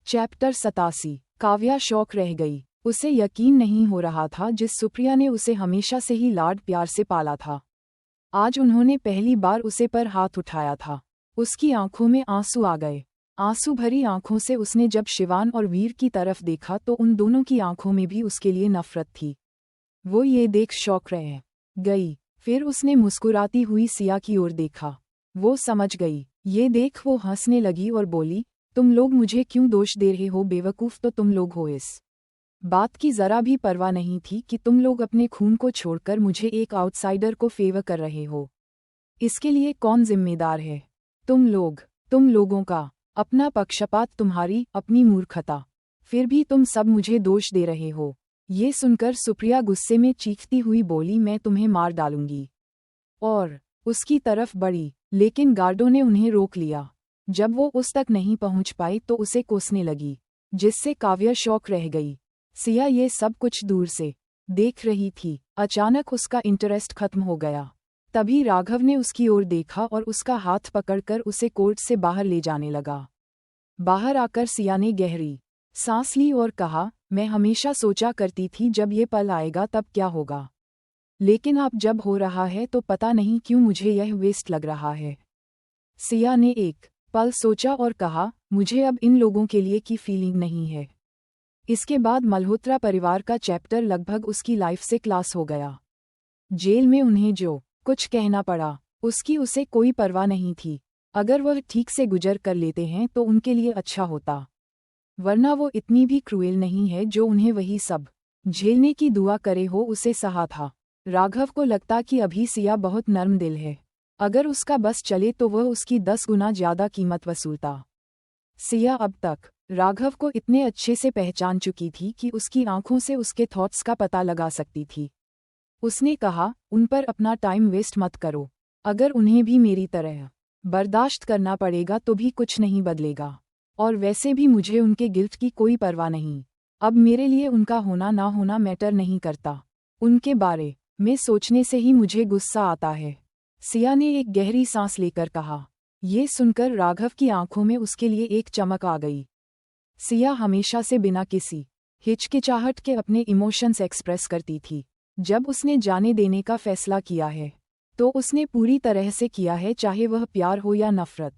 Chapter 87। Kavya शौक रह गई। उसे यकीन नहीं हो रहा था जिस सुप्रिया ने उसे हमेशा से ही लाड प्यार से पाला था, आज उन्होंने पहली बार उसे पर हाथ उठाया था। उसकी आंखों में आंसू आ गए। आंसू भरी आंखों से उसने जब शिवान और वीर की तरफ देखा तो उन दोनों की आंखों में भी उसके लिए नफरत थी। वो ये देख शौक रह गई। फिर उसने मुस्कुराती हुई सिया की ओर देखा। वो समझ गई। ये देख वो हंसने लगी और बोली, तुम लोग मुझे क्यों दोष दे रहे हो? बेवकूफ़ तो तुम लोग हो। इस बात की जरा भी परवाह नहीं थी कि तुम लोग अपने खून को छोड़कर मुझे एक आउटसाइडर को फेवर कर रहे हो। इसके लिए कौन जिम्मेदार है? तुम लोगों का अपना पक्षपात, तुम्हारी अपनी मूर्खता। फिर भी तुम सब मुझे दोष दे रहे हो। ये सुनकर सुप्रिया गुस्से में चीखती हुई बोली, मैं तुम्हें मार डालूंगी। और उसकी तरफ बढ़ी, लेकिन गार्डों ने उन्हें रोक लिया। जब वो उस तक नहीं पहुंच पाई तो उसे कोसने लगी, जिससे काव्या शौक रह गई। सिया ये सब कुछ दूर से देख रही थी। अचानक उसका इंटरेस्ट खत्म हो गया। तभी राघव ने उसकी ओर देखा और उसका हाथ पकड़कर उसे कोर्ट से बाहर ले जाने लगा। बाहर आकर सिया ने गहरी सांस ली और कहा, मैं हमेशा सोचा करती थी जब ये पल आएगा तब क्या होगा, लेकिन अब जब हो रहा है तो पता नहीं क्यों मुझे यह वेस्ट लग रहा है। सिया ने एक पल सोचा और कहा, मुझे अब इन लोगों के लिए की फीलिंग नहीं है। इसके बाद मल्होत्रा परिवार का चैप्टर लगभग उसकी लाइफ से क्लास हो गया। जेल में उन्हें जो कुछ कहना पड़ा उसकी उसे कोई परवाह नहीं थी। अगर वह ठीक से गुजर कर लेते हैं तो उनके लिए अच्छा होता, वरना वो इतनी भी क्रूएल नहीं है जो उन्हें वही सब झेलने की दुआ करे हो उसे सहा था। राघव को लगता कि अभी सिया बहुत नर्म दिल है, अगर उसका बस चले तो वह उसकी 10 गुना ज्यादा कीमत वसूलता। सिया अब तक राघव को इतने अच्छे से पहचान चुकी थी कि उसकी आंखों से उसके थॉट्स का पता लगा सकती थी। उसने कहा, उन पर अपना टाइम वेस्ट मत करो। अगर उन्हें भी मेरी तरह बर्दाश्त करना पड़ेगा तो भी कुछ नहीं बदलेगा। और वैसे भी मुझे उनके गिल्ट की कोई परवाह नहीं। अब मेरे लिए उनका होना ना होना मैटर नहीं करता। उनके बारे में सोचने से ही मुझे गुस्सा आता है। सिया ने एक गहरी सांस लेकर कहा। ये सुनकर राघव की आंखों में उसके लिए एक चमक आ गई। सिया हमेशा से बिना किसी हिचकिचाहट के अपने इमोशंस एक्सप्रेस करती थी। जब उसने जाने देने का फैसला किया है तो उसने पूरी तरह से किया है, चाहे वह प्यार हो या नफरत।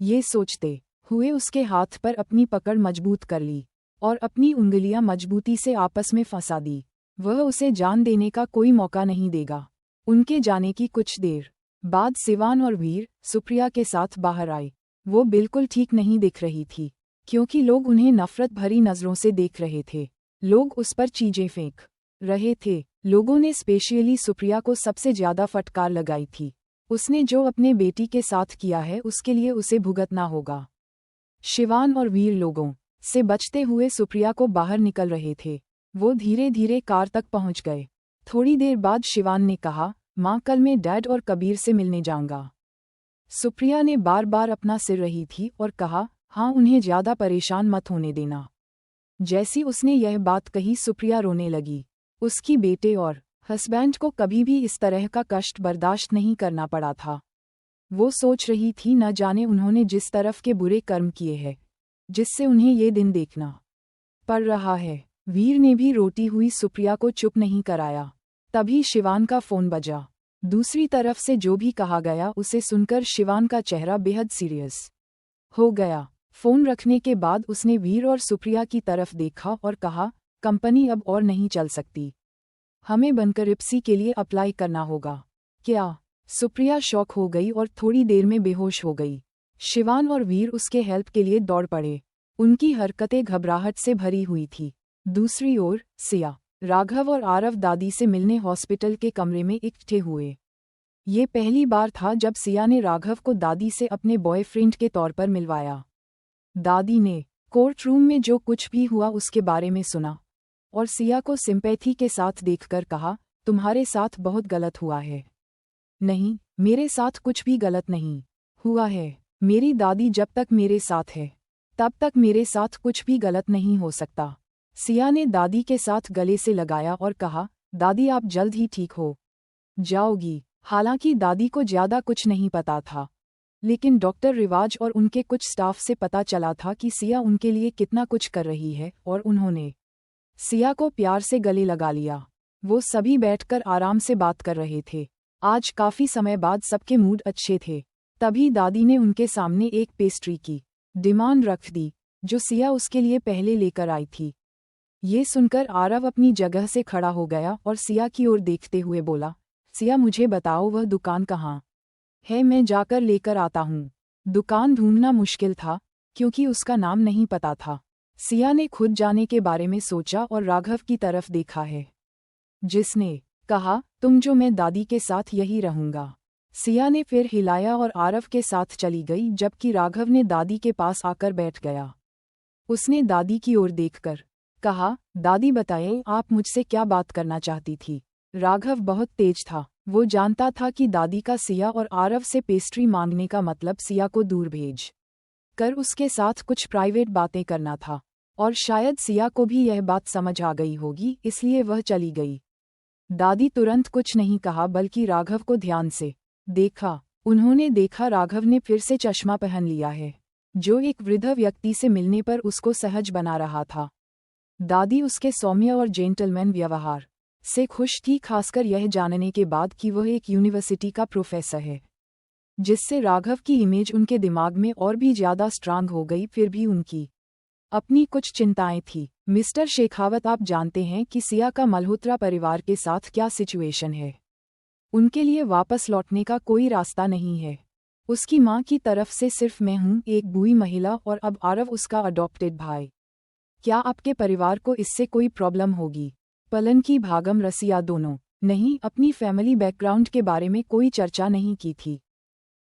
ये सोचते हुए उसके हाथ पर अपनी पकड़ मजबूत कर ली और अपनी उंगलियां मजबूती से आपस में फंसा दी। वह उसे जान देने का कोई मौका नहीं देगा। उनके जाने की कुछ देर बाद सिवान और वीर सुप्रिया के साथ बाहर आए। वो बिल्कुल ठीक नहीं दिख रही थी, क्योंकि लोग उन्हें नफरत भरी नजरों से देख रहे थे। लोग उस पर चीजें फेंक रहे थे। लोगों ने स्पेशली सुप्रिया को सबसे ज्यादा फटकार लगाई थी। उसने जो अपने बेटी के साथ किया है उसके लिए उसे भुगतना होगा। शिवान और वीर लोगों से बचते हुए सुप्रिया को बाहर निकल रहे थे। वो धीरे धीरे कार तक पहुंच गए। थोड़ी देर बाद शिवान ने कहा, माँ कल मैं डैड और कबीर से मिलने जाऊंगा। सुप्रिया ने बार बार अपना सिर रही थी और कहा, हाँ उन्हें ज्यादा परेशान मत होने देना। जैसी उसने यह बात कही सुप्रिया रोने लगी। उसकी बेटे और हस्बैंड को कभी भी इस तरह का कष्ट बर्दाश्त नहीं करना पड़ा था। वो सोच रही थी न जाने उन्होंने जिस तरफ के बुरे कर्म किए हैं जिससे उन्हें ये दिन देखना पड़ रहा है। वीर ने भी रोती हुई सुप्रिया को चुप नहीं कराया। तभी शिवान का फोन बजा। दूसरी तरफ से जो भी कहा गया उसे सुनकर शिवान का चेहरा बेहद सीरियस हो गया। फोन रखने के बाद उसने वीर और सुप्रिया की तरफ देखा और कहा, कंपनी अब और नहीं चल सकती, हमें बनकरप्सी के लिए अप्लाई करना होगा। क्या? सुप्रिया शॉक हो गई और थोड़ी देर में बेहोश हो गई। शिवान और वीर उसके हेल्प के लिए दौड़ पड़े। उनकी हरकतें घबराहट से भरी हुई थी। दूसरी ओर सिया, राघव और आरव दादी से मिलने हॉस्पिटल के कमरे में इकट्ठे हुए। ये पहली बार था जब सिया ने राघव को दादी से अपने बॉयफ्रेंड के तौर पर मिलवाया। दादी ने कोर्ट रूम में जो कुछ भी हुआ उसके बारे में सुना और सिया को सिंपैथी के साथ देखकर कहा, तुम्हारे साथ बहुत गलत हुआ है। नहीं, मेरे साथ कुछ भी गलत नहीं हुआ है। मेरी दादी जब तक मेरे साथ है तब तक मेरे साथ कुछ भी गलत नहीं हो सकता। सिया ने दादी के साथ गले से लगाया और कहा, दादी आप जल्द ही ठीक हो जाओगी। हालांकि दादी को ज्यादा कुछ नहीं पता था। लेकिन डॉक्टर रिवाज और उनके कुछ स्टाफ से पता चला था कि सिया उनके लिए कितना कुछ कर रही है, और उन्होंने सिया को प्यार से गले लगा लिया। वो सभी बैठकर आराम से बात कर रहे थे। आज काफी समय बाद सबके मूड अच्छे थे। तभी दादी ने उनके सामने एक पेस्ट्री की डिमांड रख दी, जो सिया उसके लिए पहले लेकर आई थी। ये सुनकर आरव अपनी जगह से खड़ा हो गया और सिया की ओर देखते हुए बोला, सिया मुझे बताओ वह दुकान कहाँ है, मैं जाकर लेकर आता हूँ। दुकान ढूंढना मुश्किल था, क्योंकि उसका नाम नहीं पता था। सिया ने खुद जाने के बारे में सोचा और राघव की तरफ देखा है, जिसने कहा, तुम जो, मैं दादी के साथ यही रहूंगा। सिया ने फिर हिलाया और आरव के साथ चली गई, जबकि राघव ने दादी के पास आकर बैठ गया। उसने दादी की ओर देखकर कहा, दादी बताएं आप मुझसे क्या बात करना चाहती थी। राघव बहुत तेज था। वो जानता था कि दादी का सिया और आरव से पेस्ट्री मांगने का मतलब सिया को दूर भेज कर उसके साथ कुछ प्राइवेट बातें करना था, और शायद सिया को भी यह बात समझ आ गई होगी, इसलिए वह चली गई। दादी तुरंत कुछ नहीं कहा, बल्कि राघव को ध्यान से देखा। उन्होंने देखा राघव ने फिर से चश्मा पहन लिया है, जो एक वृद्ध व्यक्ति से मिलने पर उसको सहज बना रहा था। दादी उसके सौम्य और जेंटलमैन व्यवहार से खुश थी, खासकर यह जानने के बाद कि वह एक यूनिवर्सिटी का प्रोफेसर है, जिससे राघव की इमेज उनके दिमाग में और भी ज्यादा स्ट्रांग हो गई। फिर भी उनकी अपनी कुछ चिंताएं थी। मिस्टर शेखावत, आप जानते हैं कि सिया का मल्होत्रा परिवार के साथ क्या सिचुएशन है। उनके लिए वापस लौटने का कोई रास्ता नहीं है। उसकी माँ की तरफ से सिर्फ मैं हूँ, एक बूढ़ी महिला, और अब आरव उसका अडॉप्टेड भाई। क्या आपके परिवार को इससे कोई प्रॉब्लम होगी? पलन की भागम रसिया दोनों। नहीं, अपनी फैमिली बैकग्राउंड के बारे में कोई चर्चा नहीं की थी।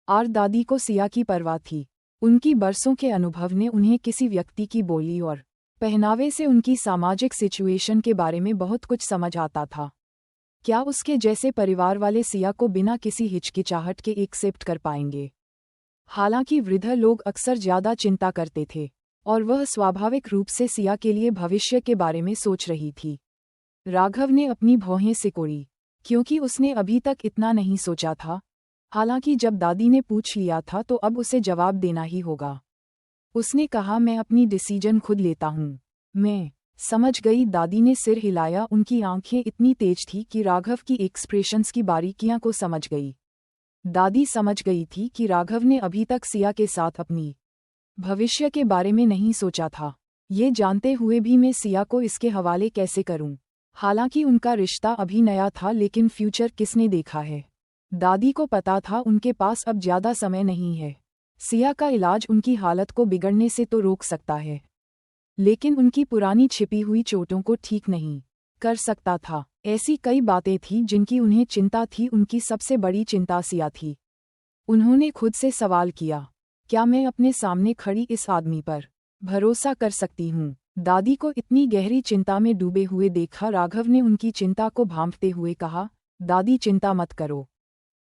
और दादी को सिया की परवाह थी। उनकी बरसों के अनुभव ने उन्हें किसी व्यक्ति की बोली और पहनावे से उनकी सामाजिक सिचुएशन के बारे में बहुत कुछ समझ आता था। क्या उसके जैसे परिवार वाले सिया को बिना किसी हिचकिचाहट के एक्सेप्ट कर पाएंगे? हालांकि वृद्ध लोग अक्सर ज्यादा चिंता करते थे, और वह स्वाभाविक रूप से सिया के लिए भविष्य के बारे में सोच रही थी। राघव ने अपनी भौहें सिकोड़ी, क्योंकि उसने अभी तक इतना नहीं सोचा था। हालांकि जब दादी ने पूछ लिया था तो अब उसे जवाब देना ही होगा। उसने कहा, मैं अपनी डिसीजन खुद लेता हूँ। मैं समझ गई। दादी ने सिर हिलाया। उनकी आंखें इतनी तेज थी कि राघव की एक्सप्रेशंस की बारीकियां को समझ गई। दादी समझ गई थी कि राघव ने अभी तक सिया के साथ अपनी भविष्य के बारे में नहीं सोचा था। ये जानते हुए भी मैं सिया को इसके हवाले कैसे करूं? हालांकि उनका रिश्ता अभी नया था, लेकिन फ्यूचर किसने देखा है? दादी को पता था उनके पास अब ज्यादा समय नहीं है। सिया का इलाज उनकी हालत को बिगड़ने से तो रोक सकता है, लेकिन उनकी पुरानी छिपी हुई चोटों को ठीक नहीं कर सकता था। ऐसी कई बातें थीं जिनकी उन्हें चिंता थी। उनकी सबसे बड़ी चिंता सिया थी। उन्होंने खुद से सवाल किया, क्या मैं अपने सामने खड़ी इस आदमी पर भरोसा कर सकती हूँ? दादी को इतनी गहरी चिंता में डूबे हुए देखा राघव ने उनकी चिंता को भांपते हुए कहा, दादी चिंता मत करो,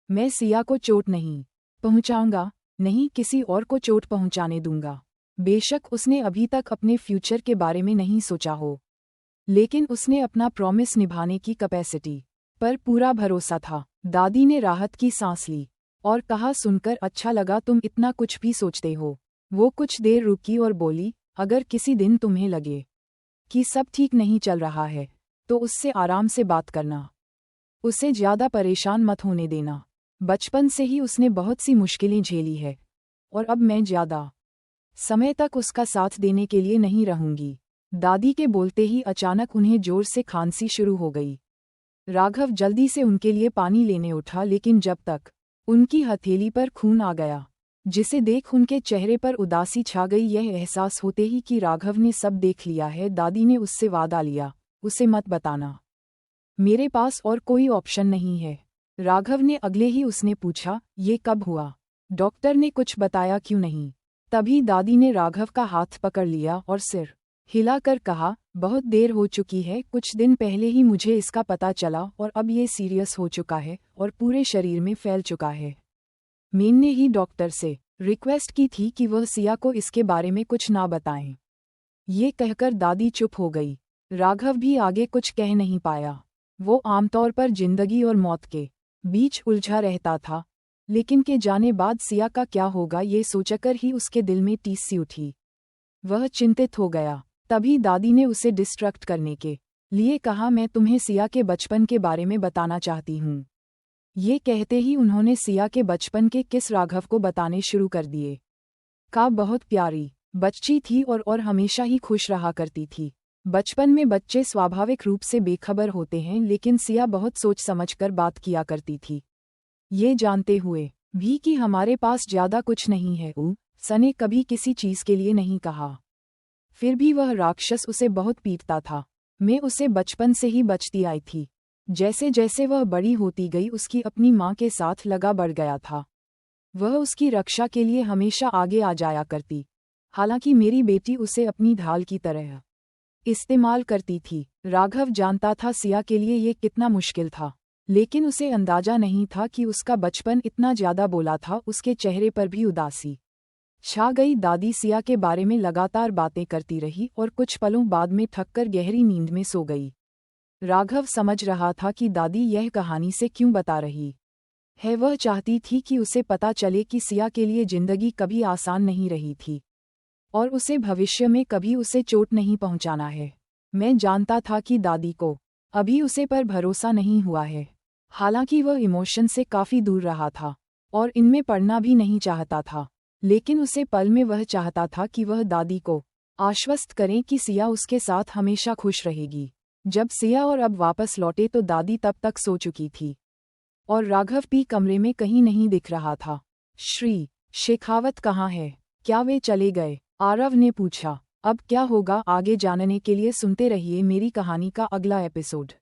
मैं सिया को चोट नहीं पहुंचाऊंगा, नहीं किसी और को चोट पहुंचाने दूंगा। बेशक उसने अभी तक अपने फ्यूचर के बारे में नहीं सोचा हो, लेकिन उसने अपना प्रॉमिस निभाने की कैपेसिटी पर पूरा भरोसा था। दादी ने राहत की सांस ली और कहा, सुनकर अच्छा लगा तुम इतना कुछ भी सोचते हो। वो कुछ देर रुकी और बोली, अगर किसी दिन तुम्हें लगे कि सब ठीक नहीं चल रहा है तो उससे आराम से बात करना, उसे ज्यादा परेशान मत होने देना। बचपन से ही उसने बहुत सी मुश्किलें झेली है, और अब मैं ज्यादा समय तक उसका साथ देने के लिए नहीं रहूंगी। दादी के बोलते ही अचानक उन्हें जोर से खांसी शुरू हो गई। राघव जल्दी से उनके लिए पानी लेने उठा, लेकिन जब तक उनकी हथेली पर खून आ गया, जिसे देख उनके चेहरे पर उदासी छा गई। यह एहसास होते ही कि राघव ने सब देख लिया है, दादी ने उससे वादा लिया, उसे मत बताना, मेरे पास और कोई ऑप्शन नहीं है। राघव ने अगले ही उसने पूछा, ये कब हुआ? डॉक्टर ने कुछ बताया क्यों नहीं? तभी दादी ने राघव का हाथ पकड़ लिया और सिर हिलाकर कहा, बहुत देर हो चुकी है, कुछ दिन पहले ही मुझे इसका पता चला और अब ये सीरियस हो चुका है और पूरे शरीर में फैल चुका है। मैंने ही डॉक्टर से रिक्वेस्ट की थी कि वह सिया को इसके बारे में कुछ ना बताएं। ये कहकर दादी चुप हो गई। राघव भी आगे कुछ कह नहीं पाया। वो आमतौर पर जिंदगी और मौत के बीच उलझा रहता था, लेकिन के जाने बाद सिया का क्या होगा ये सोचकर ही उसके दिल में टीस सी उठी। वह चिंतित हो गया। तभी दादी ने उसे डिस्ट्रैक्ट करने के लिए कहा, मैं तुम्हें सिया के बचपन के बारे में बताना चाहती हूँ। ये कहते ही उन्होंने सिया के बचपन के किस राघव को बताने शुरू कर दिए। का बहुत प्यारी बच्ची थी और हमेशा ही खुश रहा करती थी। बचपन में बच्चे स्वाभाविक रूप से बेखबर होते हैं, लेकिन सिया बहुत सोच समझकर बात किया करती थी। ये जानते हुए भी कि हमारे पास ज्यादा कुछ नहीं है, सने कभी किसी चीज के लिए नहीं कहा। फिर भी वह राक्षस उसे बहुत पीटता था। मैं उसे बचपन से ही बचती आई थी। जैसे जैसे वह बड़ी होती गई उसकी अपनी माँ के साथ लगा बढ़ गया था। वह उसकी रक्षा के लिए हमेशा आगे आ जाया करती। हालांकि मेरी बेटी उसे अपनी ढाल की तरह इस्तेमाल करती थी। राघव जानता था सिया के लिए ये कितना मुश्किल था, लेकिन उसे अंदाजा नहीं था कि उसका बचपन इतना ज्यादा बोला था। उसके चेहरे पर भी उदासी छा गई। दादी सिया के बारे में लगातार बातें करती रही और कुछ पलों बाद में थककर गहरी नींद में सो गई। राघव समझ रहा था कि दादी यह कहानी से क्यों बता रही है। वह चाहती थी कि उसे पता चले कि सिया के लिए जिंदगी कभी आसान नहीं रही थी और उसे भविष्य में कभी उसे चोट नहीं पहुंचाना है। मैं जानता था कि दादी को अभी उसे पर भरोसा नहीं हुआ है। हालांकि वह इमोशन से काफी दूर रहा था और इनमें पड़ना भी नहीं चाहता था, लेकिन उसे पल में वह चाहता था कि वह दादी को आश्वस्त करें कि सिया उसके साथ हमेशा खुश रहेगी। जब सिया और अब वापस लौटे तो दादी तब तक सो चुकी थी और राघव भी कमरे में कहीं नहीं दिख रहा था। श्री शेखावत कहाँ है? क्या वे चले गए? आरव ने पूछा। अब क्या होगा आगे जानने के लिए सुनते रहिए मेरी कहानी का अगला एपिसोड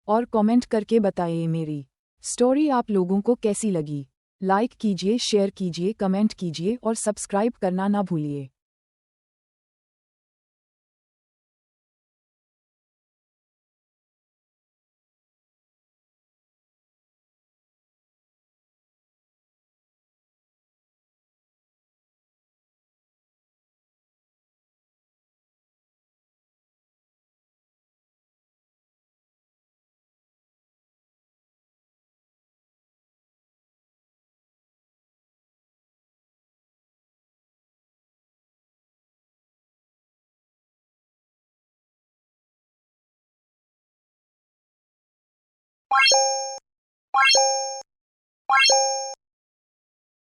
और कमेंट करके बताइए मेरी स्टोरी आप लोगों को कैसी लगी। लाइक कीजिए, शेयर कीजिए, कमेंट कीजिए और सब्सक्राइब करना ना भूलिए।